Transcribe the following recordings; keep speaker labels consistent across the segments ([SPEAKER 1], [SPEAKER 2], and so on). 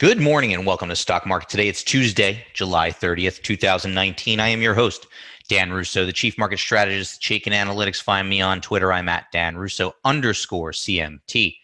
[SPEAKER 1] Good morning and welcome to Stock Market Today. It's Tuesday, July 30th, 2019. I am your host, Dan Russo, the Chief Market Strategist at Chaikin Analytics. Find me on Twitter. I'm at Dan Russo _CMT.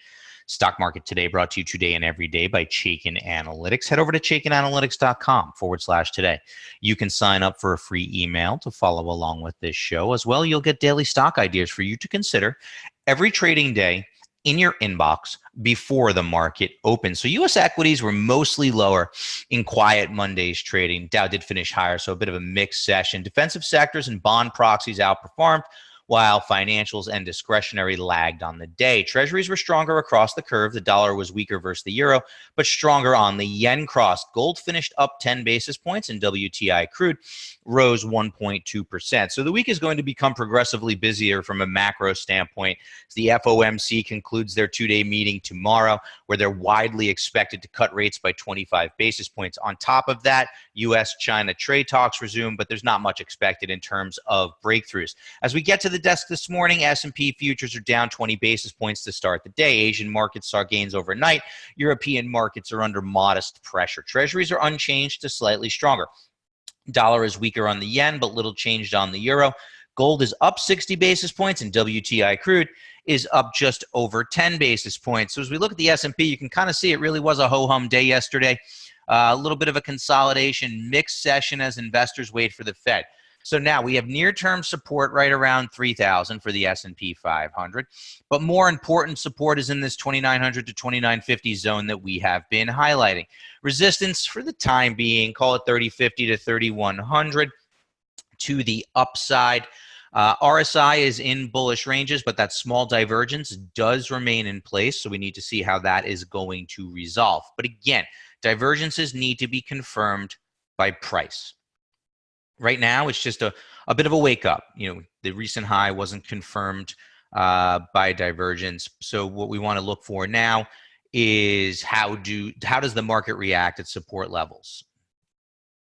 [SPEAKER 1] Stock Market Today brought to you today and every day by Chaikin Analytics. Head over to chaikinanalytics.com/today. You can sign up for a free email to follow along with this show. As well, you'll get daily stock ideas for you to consider every trading day in your inbox before the market opens. So U.S. equities were mostly lower in quiet Monday's trading. Dow did finish higher, so a bit of a mixed session. Defensive sectors and bond proxies outperformed, while financials and discretionary lagged on the day. Treasuries were stronger across the curve. The dollar was weaker versus the euro, but stronger on the yen cross. Gold finished up 10 basis points, and WTI crude rose 1.2%. So the week is going to become progressively busier from a macro standpoint as the FOMC concludes their two-day meeting tomorrow, where they're widely expected to cut rates by 25 basis points. On top of that, U.S.-China trade talks resume, but there's not much expected in terms of breakthroughs. As we get to the desk this morning, S&P futures are down 20 basis points to start the day. Asian markets saw gains overnight. European markets are under modest pressure. Treasuries are unchanged to slightly stronger. Dollar is weaker on the yen, but little changed on the euro. Gold is up 60 basis points, and WTI crude is up just over 10 basis points. So as we look at the S&P, you can kind of see it really was a ho-hum day yesterday. A little bit of a consolidation, mixed session as investors wait for the Fed. So now we have near-term support right around 3,000 for the S&P 500. But more important support is in this 2,900 to 2,950 zone that we have been highlighting. Resistance for the time being, call it 3,050 to 3,100 to the upside. RSI is in bullish ranges, but that small divergence does remain in place. So we need to see how that is going to resolve. But again, divergences need to be confirmed by price. Right now, it's just a bit of a wake up. You know, the recent high wasn't confirmed by divergence. So what we want to look for now is how does the market react at support levels?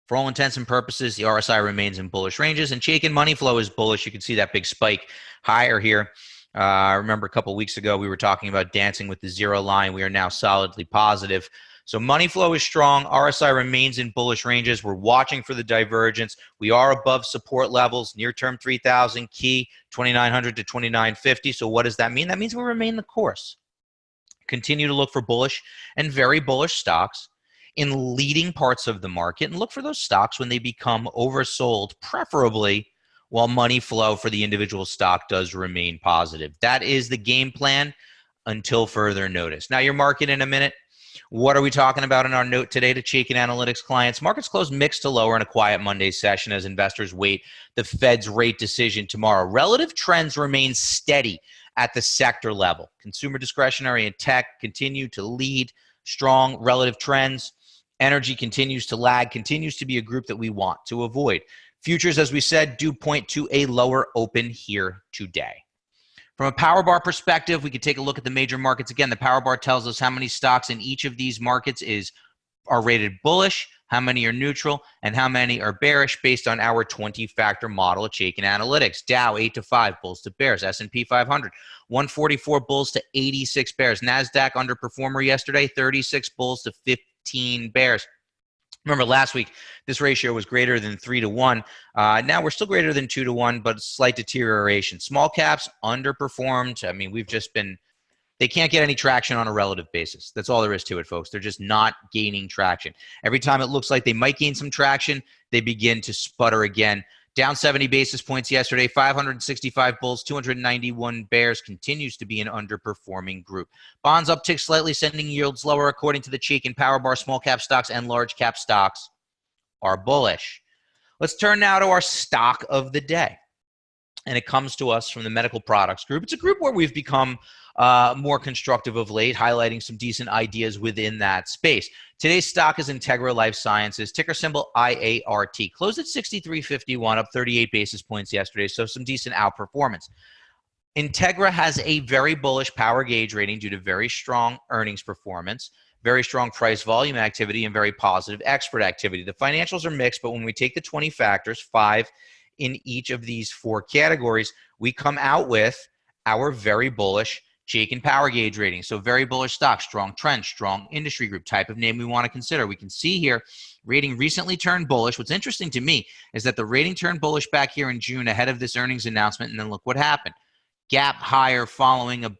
[SPEAKER 1] For all intents and purposes, the RSI remains in bullish ranges, and Chaikin money flow is bullish. You can see that big spike higher here. I remember a couple of weeks ago we were talking about dancing with the zero line. We are now solidly positive. So money flow is strong. RSI remains in bullish ranges. We're watching for the divergence. We are above support levels, near-term 3,000, key 2,900 to 2,950. So what does that mean? That means we remain the course. Continue to look for bullish and very bullish stocks in leading parts of the market, and look for those stocks when they become oversold, preferably while money flow for the individual stock does remain positive. That is the game plan until further notice. Now, your market in a minute. What are we talking about in our note today to Chaikin Analytics clients? Markets closed mixed to lower in a quiet Monday session as investors wait the Fed's rate decision tomorrow. Relative trends remain steady at the sector level. Consumer discretionary and tech continue to lead strong relative trends. Energy continues to lag, continues to be a group that we want to avoid. Futures, as we said, do point to a lower open here today. From a power bar perspective, we could take a look at the major markets. Again, the power bar tells us how many stocks in each of these markets are rated bullish, how many are neutral, and how many are bearish based on our 20-factor model at Chaikin Analytics. Dow 8 to 5 bulls to bears. S&P 500 144 bulls to 86 bears. NASDAQ underperformer yesterday, 36 bulls to 15 bears. Remember last week, this ratio was greater than 3 to 1. Now we're still greater than 2 to 1, but slight deterioration. Small caps underperformed. I mean, they can't get any traction on a relative basis. That's all there is to it, folks. They're just not gaining traction. Every time it looks like they might gain some traction, they begin to sputter again. Down 70 basis points yesterday, 565 bulls, 291 bears, continues to be an underperforming group. Bonds uptick slightly, sending yields lower according to the Chaikin Power Bar. Small cap stocks and large cap stocks are bullish. Let's turn now to our stock of the day. And it comes to us from the medical products group. It's a group where we've become more constructive of late, highlighting some decent ideas within that space. Today's stock is Integra Life Sciences, ticker symbol IART. Closed at 63.51, up 38 basis points yesterday, so some decent outperformance. Integra has a very bullish power gauge rating due to very strong earnings performance, very strong price volume activity, and very positive expert activity. The financials are mixed, but when we take the 20 factors, 5 in each of these 4 categories, we come out with our very bullish Chaikin power gauge rating. So very bullish stock, strong trend, strong industry group, type of name we want to consider. We can see here, rating recently turned bullish. What's interesting to me is that the rating turned bullish back here in June ahead of this earnings announcement. And then look what happened. Gap higher following a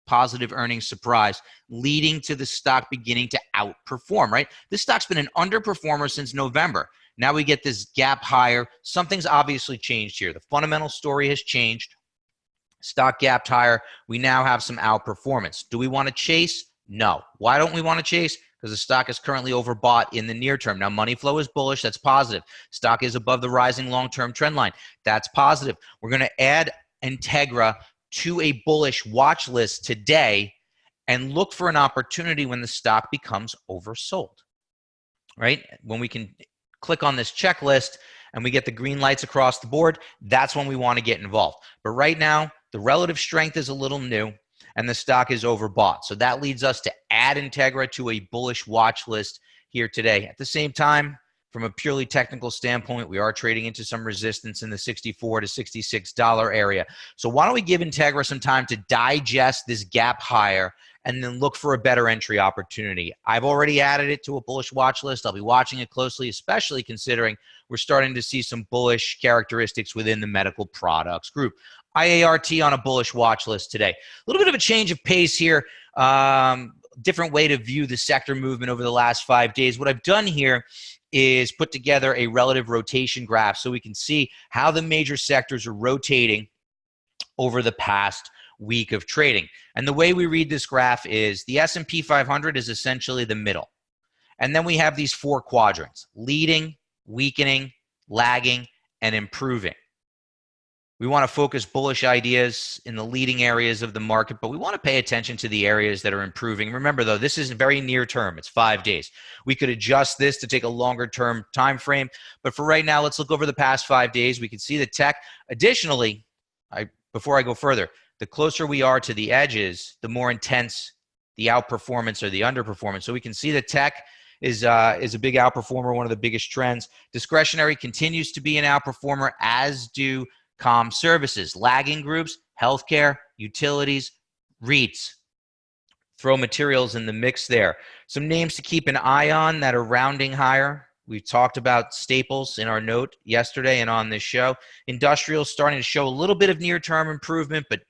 [SPEAKER 1] positive earnings surprise, leading to the stock beginning to outperform, right? This stock's been an underperformer since November. Now we get this gap higher. Something's obviously changed here. The fundamental story has changed. Stock gapped higher. We now have some outperformance. Do we want to chase? No. Why don't we want to chase? Because the stock is currently overbought in the near term. Now, money flow is bullish. That's positive. Stock is above the rising long-term trend line. That's positive. We're going to add Integra to a bullish watch list today and look for an opportunity when the stock becomes oversold, right? When we can click on this checklist and we get the green lights across the board, that's when we want to get involved. But right now, the relative strength is a little new and the stock is overbought. So that leads us to add Integra to a bullish watch list here today. At the same time, from a purely technical standpoint, we are trading into some resistance in the $64 to $66 area. So why don't we give Integra some time to digest this gap higher and then look for a better entry opportunity. I've already added it to a bullish watch list. I'll be watching it closely, especially considering we're starting to see some bullish characteristics within the medical products group. IART on a bullish watch list today. A little bit of a change of pace here. Different way to view the sector movement over the last 5 days. What I've done here is put together a relative rotation graph so we can see how the major sectors are rotating over the past week of trading. And the way we read this graph is the S&P 500 is essentially the middle. And then we have these four quadrants: leading, weakening, lagging, and improving. We want to focus bullish ideas in the leading areas of the market, but we want to pay attention to the areas that are improving. Remember, though, this is very near term. It's 5 days. We could adjust this to take a longer term time frame, but for right now, let's look over the past 5 days. We can see the tech. Additionally, before I go further, the closer we are to the edges, the more intense the outperformance or the underperformance. So we can see the tech is a big outperformer, one of the biggest trends. Discretionary continues to be an outperformer, as do comm services. Lagging groups: healthcare, utilities, REITs. Throw materials in the mix there. Some names to keep an eye on that are rounding higher. We talked about staples in our note yesterday and on this show. Industrial starting to show a little bit of near-term improvement, but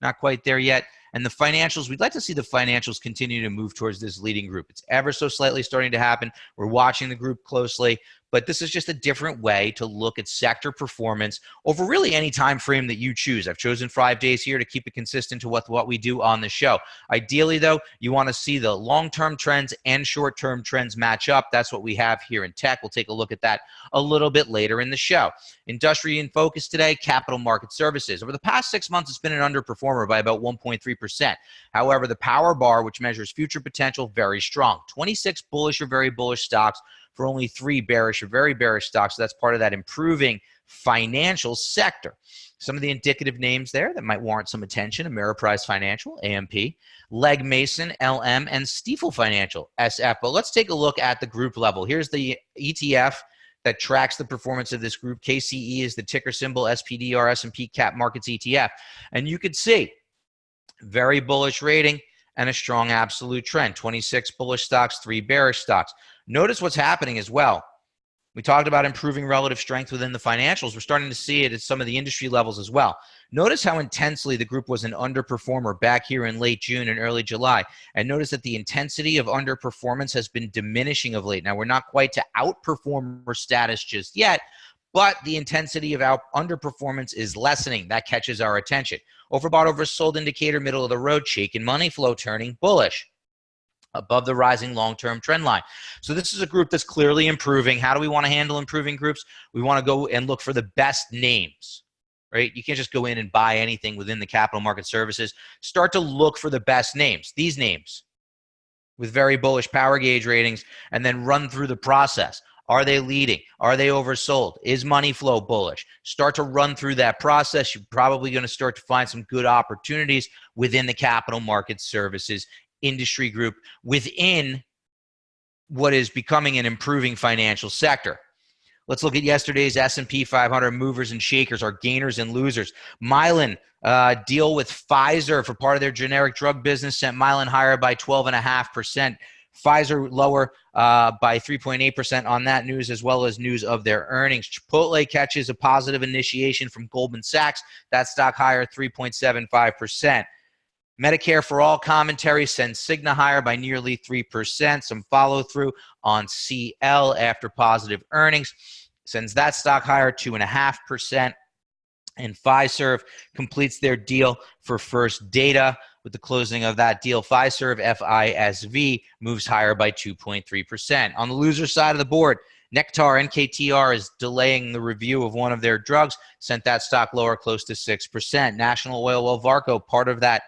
[SPEAKER 1] not quite there yet. And the financials, we'd like to see the financials continue to move towards this leading group. It's ever so slightly starting to happen. We're watching the group closely, but this is just a different way to look at sector performance over really any time frame that you choose. I've chosen 5 days here to keep it consistent to what we do on the show. Ideally, though, you want to see the long-term trends and short-term trends match up. That's what we have here in tech. We'll take a look at that a little bit later in the show. Industry in focus today: capital market services. Over the past 6 months, it's been an underperformer by about 1.3%. However, the power bar, which measures future potential, very strong. 26 bullish or very bullish stocks for only 3 bearish or very bearish stocks. So that's part of that improving financial sector. Some of the indicative names there that might warrant some attention: Ameriprise Financial, AMP, Legg Mason, LM, and Stifel Financial, SF. But let's take a look at the group level. Here's the ETF that tracks the performance of this group. KCE is the ticker symbol, SPDR, S&P Cap Markets ETF. And you could see very bullish rating and a strong absolute trend. 26 bullish stocks, 3 bearish stocks. Notice what's happening as well. We talked about improving relative strength within the financials. We're starting to see it at some of the industry levels as well. Notice how intensely the group was an underperformer back here in late June and early July. And notice that the intensity of underperformance has been diminishing of late. Now, we're not quite to outperformer status just yet, but the intensity of underperformance is lessening. That catches our attention. Overbought, oversold indicator, middle of the road. Chaikin money flow turning bullish, above the rising long-term trend line. So this is a group that's clearly improving. How do we want to handle improving groups? We want to go and look for the best names, right? You can't just go in and buy anything within the capital market services. Start to look for the best names, these names with very bullish power gauge ratings, and then run through the process. Are they leading? Are they oversold? Is money flow bullish? Start to run through that process. You're probably going to start to find some good opportunities within the capital market services industry group within what is becoming an improving financial sector. Let's look at yesterday's S&P 500 movers and shakers, our gainers and losers. Mylan, deal with Pfizer for part of their generic drug business sent Mylan higher by 12.5%. Pfizer lower by 3.8% on that news, as well as news of their earnings. Chipotle catches a positive initiation from Goldman Sachs. That stock higher 3.75%. Medicare for All commentary sends Cigna higher by nearly 3%. Some follow through on CL after positive earnings sends that stock higher 2.5%. And Fiserv completes their deal for First Data. With the closing of that deal, Fiserv, FISV, moves higher by 2.3%. On the loser side of the board, Nectar, NKTR, is delaying the review of one of their drugs, sent that stock lower close to 6%. National Oil, well, Varco, part of that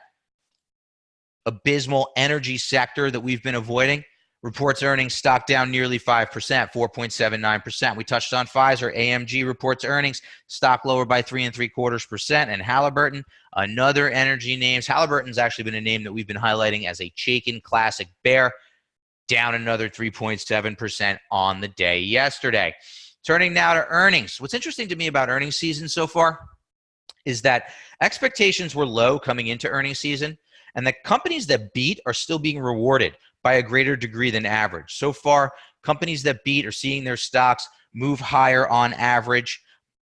[SPEAKER 1] abysmal energy sector that we've been avoiding, reports earnings, stock down nearly 5%, 4.79%. We touched on Pfizer. AMG reports earnings, stock lower by 3.75%. And Halliburton, another energy names. Halliburton's actually been a name that we've been highlighting as a Chaikin classic bear, down another 3.7% on the day yesterday. Turning now to earnings. What's interesting to me about earnings season so far is that expectations were low coming into earnings season, and the companies that beat are still being rewarded by a greater degree than average. So far, companies that beat are seeing their stocks move higher on average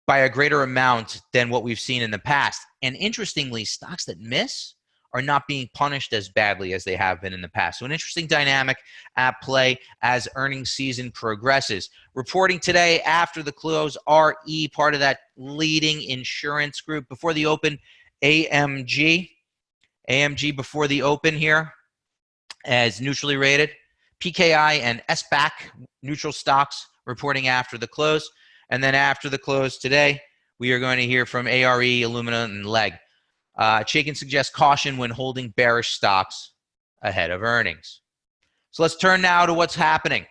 [SPEAKER 1] by a greater amount than what we've seen in the past. And interestingly, stocks that miss are not being punished as badly as they have been in the past. So an interesting dynamic at play as earnings season progresses. Reporting today after the close, RE, part of that leading insurance group. Before the open, AMG before the open here as neutrally rated. PKI and SBAC, neutral stocks, reporting after the close. And then after the close today, we are going to hear from ARE, Illumina, and LEG. Chaikin suggests caution when holding bearish stocks ahead of earnings. So let's turn now to what's happening.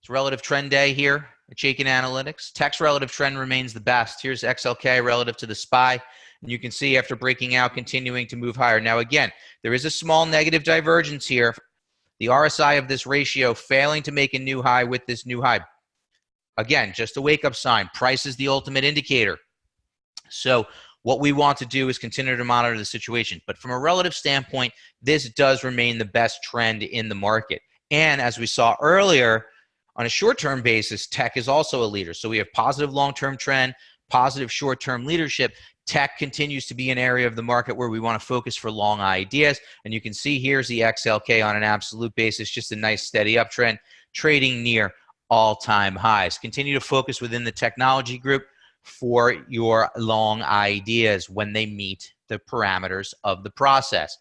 [SPEAKER 1] It's relative trend day here at Chaikin Analytics. Tech's relative trend remains the best. Here's XLK relative to the SPY. And you can see after breaking out, continuing to move higher. Now, again, there is a small negative divergence here. The RSI of this ratio failing to make a new high with this new high. Again, just a wake-up sign. Price is the ultimate indicator. So what we want to do is continue to monitor the situation. But from a relative standpoint, this does remain the best trend in the market. And as we saw earlier, on a short-term basis, tech is also a leader. So we have positive long-term trend, positive short-term leadership. Tech continues to be an area of the market where we want to focus for long ideas. And you can see here's the XLK on an absolute basis, just a nice steady uptrend, trading near all-time highs. Continue to focus within the technology group for your long ideas when they meet the parameters of the process.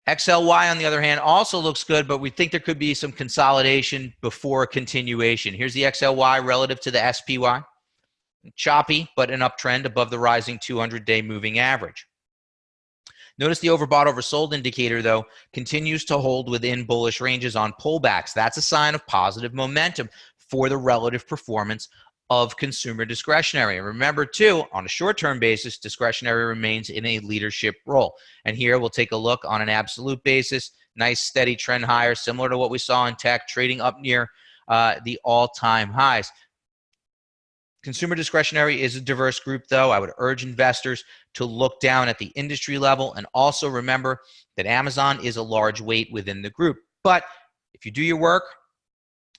[SPEAKER 1] XLY, on the other hand, also looks good, but we think there could be some consolidation before continuation. Here's the XLY relative to the SPY. Choppy, but an uptrend above the rising 200-day moving average. Notice the overbought, oversold indicator, though, continues to hold within bullish ranges on pullbacks. That's a sign of positive momentum for the relative performance of consumer discretionary. And remember, too, on a short-term basis, discretionary remains in a leadership role. And here we'll take a look on an absolute basis. Nice, steady trend higher, similar to what we saw in tech, trading up near the all-time highs. Consumer discretionary is a diverse group, though. I would urge investors to look down at the industry level and also remember that Amazon is a large weight within the group. But if you do your work,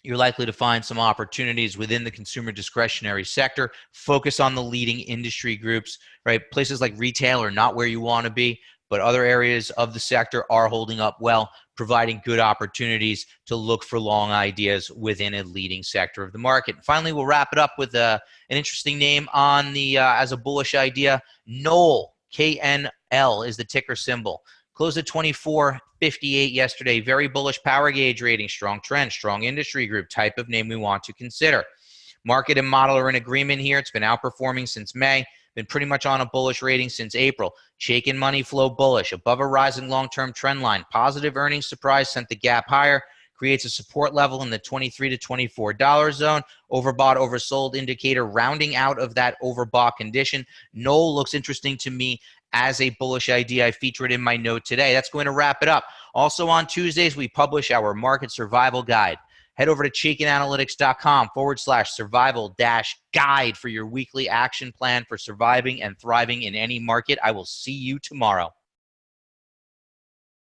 [SPEAKER 1] you're likely to find some opportunities within the consumer discretionary sector. Focus on the leading industry groups, right? Places like retail are not where you want to be, but other areas of the sector are holding up well, providing good opportunities to look for long ideas within a leading sector of the market. And finally, we'll wrap it up with an interesting name on the as a bullish idea. Knoll, KNL is the ticker symbol. Closed at 24.58 yesterday. Very bullish power gauge rating, strong trend, strong industry group, type of name we want to consider. Market and model are in agreement here. It's been outperforming since May. Been pretty much on a bullish rating since April. Chaikin money flow bullish, above a rising long-term trend line. Positive earnings surprise sent the gap higher. Creates a support level in the $23 to $24 zone. Overbought, oversold indicator rounding out of that overbought condition. Knoll looks interesting to me as a bullish idea. I feature it in my note today. That's going to wrap it up. Also on Tuesdays, we publish our market survival guide. Head over to chaikinanalytics.com/survival-guide for your weekly action plan for surviving and thriving in any market. I will see you tomorrow.